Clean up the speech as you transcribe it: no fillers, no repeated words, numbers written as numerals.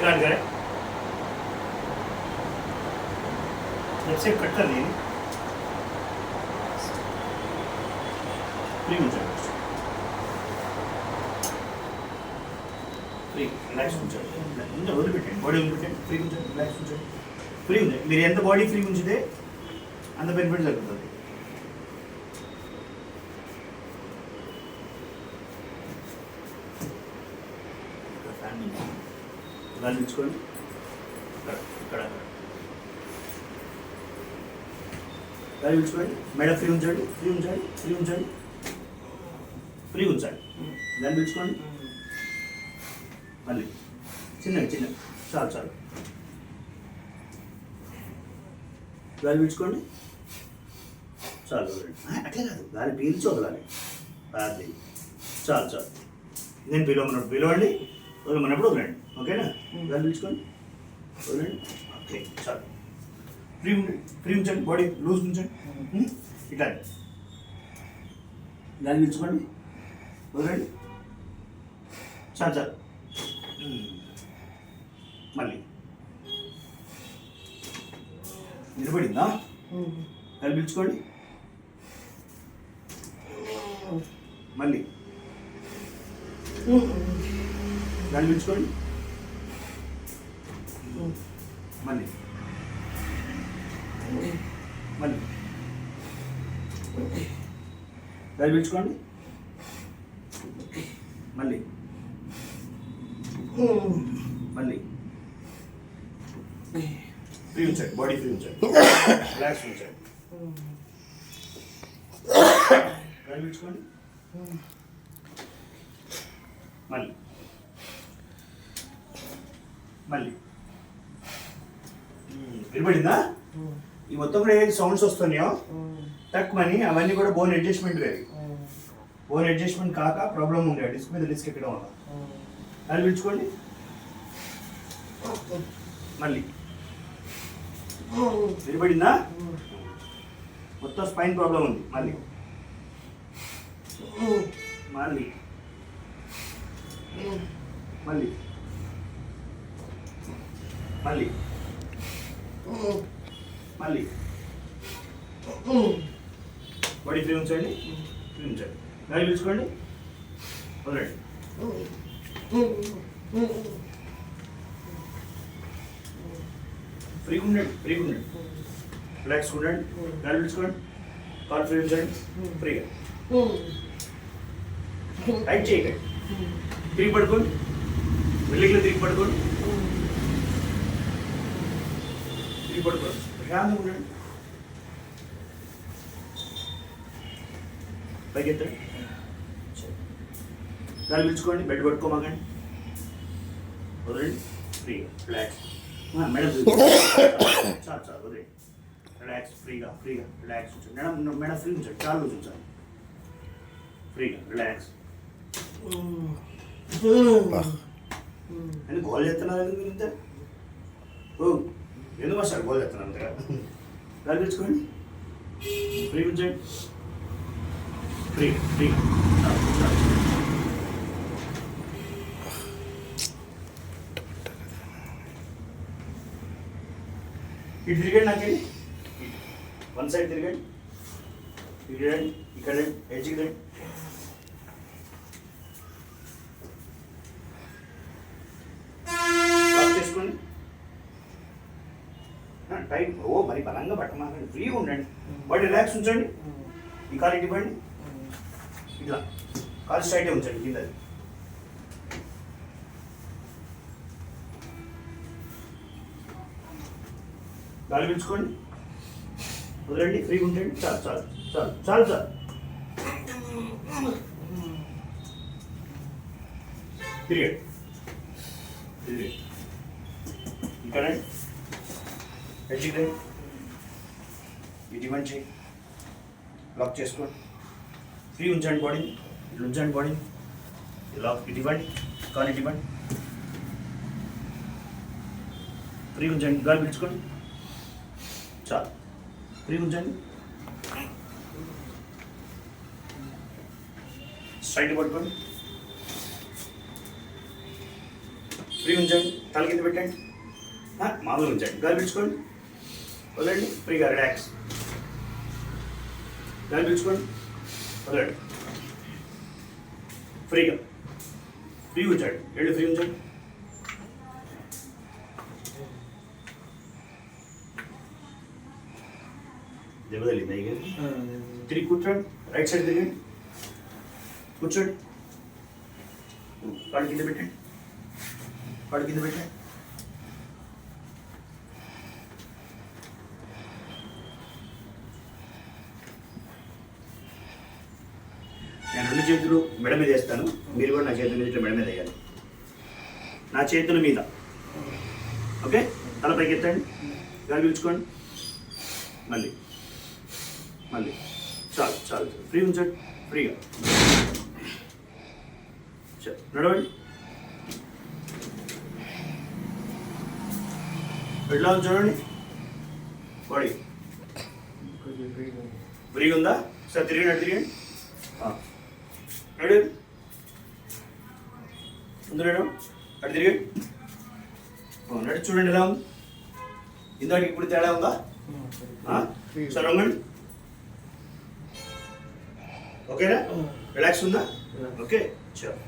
फिर आगे left side cut कर ली फ्री ఉంచండి ఫ్రీ రిలాక్స్ ఉంచండి ఇంకా వదిలిపెట్టండి బాడీ వదిలిపెట్టండి ఫ్రీ ఉంచండి రిలాక్స్ ఉంచండి ఫ్రీ ఉంది మీరు ఎంత బాడీ ఫ్రీ ఉంచితే అంత బెనిఫిట్ జరుగుతుంది గాలి ఉంచుకోండి ఇక్కడ గాలి ఉంచుకోండి మెడ ఫ్రీ ఉంచండి ఫ్రీ ఉంచండి ఫ్రీ ఉంచండి ఫ్రీ ఉంచండి గాలి ఉంచుకోండి మళ్ళీ చిన్నగా చిన్నగా చాలు చాలు గాలి పీల్చుకోండి చాలు వదలండి అట్లే కాదు గాలి పీల్చి వదలాలి అది చాలు చాలు నేను పిలవమన్నప్పుడు పిలవండి వదలమన్నప్పుడు వదలండి ఓకేనా గాలి పీల్చుకోండి వదలండి ఓకే చాలు ఫ్రీ ఉంచండి బాడీ లూజ్ ఉంచండి ఇట్లా గాలి పీల్చుకోండి వదలండి చాలు చాలు మళ్ళీ నిలబడిందా గాలి పీల్చుకోండి మళ్ళీ గాలి పీల్చుకోండి మళ్ళీ మళ్ళీ గాలి పీల్చుకోండి మళ్ళీ మళ్ళీ ఫ్రీ ఉంచండి బాడీ ఫ్రీ ఉంచండి రిలాక్స్ ఉంచండి గాలి పీల్చుకోండి మళ్ళీ మళ్ళీ వినపడిందా ఈ మొత్తం కూడా ఏది సౌండ్స్ వస్తున్నాయో తక్కువని అవన్నీ కూడా బోన్ అడ్జస్ట్మెంట్ వేవి బోన్ అడ్జస్ట్మెంట్ కాక ప్రాబ్లం ఉండే డిస్క్ మీద డిస్క్ ఎక్కడం వల్ల గాలి పీల్చుకోండి మళ్ళీ వినపడిందా మొత్తం స్పైన్ ప్రాబ్లం ఉంది మళ్ళీ మళ్ళీ మళ్ళీ మళ్ళీ మళ్ళీ బాడీ ఫ్రీ ఉంచండి ఫ్రీ ఉంచండి గాలి పీల్చుకోండి వదలండి ఫ్రీగా ఉండండి ఫ్రీగా ఉండండి రిలాక్స్గా ఉండండి గాలి పీల్చుకోండి కాల్ ఫ్రీ ఉంచండి ఫ్రీగా టైట్ చేయకండి తిరిగి పడుకోండి బిల్డింగ్లో తిరిగి పడుకోండి తిరిగి పడుకోండి ప్రశాంతంగా ఉండండి పైకి ఎత్తండి గాలి పీల్చుకోండి బెడ్ పడుకోమాకండి వదలండి ఫ్రీగా రిలాక్స్ మేడం చాలు చాలు వదిలే రిలాక్స్ ఫ్రీగా ఫ్రీగా రిలాక్స్ ఉంచండి మేడం మేడం ఫ్రీ ఉంచండి చాలు ఉంచాలి ఫ్రీగా రిలాక్స్ అని గోల్ చేస్తున్నారు ఎందుకు మీరు ఇంత ఓ ఎందుకు మాస్టర్ గోల్ చేస్తున్నారు అంతగా గాలి పీల్చుకోండి ఫ్రీ ఉంచండి ఫ్రీ ఫ్రీ ఇటు తిరగండి నాకెళ్ళి వన్ సైడ్ తిరగండి తిరగండి ఇక్కడ ఎడ్జ్కి రండి లాక్ చేసుకోండి టైట్ ఓ మరి బలంగా పట్టమాకండి ఫ్రీగా ఉండండి బాడీ రిలాక్స్ ఉంచండి ఈ కాలు ఇటు ఇవ్వండి ఇట్లా కాలు స్ట్రైట్గా ఉంచండి కింద గాలి పీల్చుకోండి వదలండి ఫ్రీగా ఉంచండి చాలు చాలు చాలు చాలు చాలు తిరిగండి తిరిగి ఇక్కడ ఎడ్జికి ఇటు మంచి లాక్ చేసుకోండి ఫ్రీ ఉంచండి బాడీ ఇట్లా ఉంచండి బాడీ లాక్ ఇటు ఇవ్వండి కాలు ఇటు ఇవ్వండి ఫ్రీ ఉంచండి గాలి పీల్చుకోండి చాలు ఫ్రీ ఉంచండి స్ట్రైట్ పట్టుకోండి ఫ్రీ ఉంచండి, తల కింద పెట్టండి, మామూలుగా ఉంచండి, గాలి పీల్చుకోండి, వదలండి, ఫ్రీగా రిలాక్స్, గాలి పీల్చుకోండి, వదలండి, ఫ్రీగా, ఫ్రీ ఉంచండి, రెండు ఫ్రీ ఉంచండి, దెబ్బ తగిలిందా ఇక తిరిగి కూర్చోండి, రైట్ సైడ్ తిరిగండి, కూర్చోండి, కాళ్ళు కింద పెట్టండి, కాళ్ళు కింద పెట్టండి, నేను రెండు చేతులు మెడ మీద వేస్తాను, మీరు కూడా నా చేతుల మీద ఇట్లా మెడ మీద వేయాలి, నా చేతుల మీద, ఓకే, తల పైకి ఎత్తండి, గాలి పీల్చుకోండి, మళ్ళీ మళ్ళీ, చాలు చాలు, ఫ్రీ ఉంచండి, ఫ్రీగా నడవండి, ఎట్లా చూడండి, బాడీ ఫ్రీగా ఉందా, సార్ తిరిగినట్టు తిరిగండి, నడు ముందు నడు, అటు తిరిగండి, నడు చూడండి ఎలా ఉంది, ఇందాక ఇప్పుడు తేడా ఉందా, సార్ వంగండి, ఓకేనా, రిలాక్స్ ఉందా, ఓకే, చలో.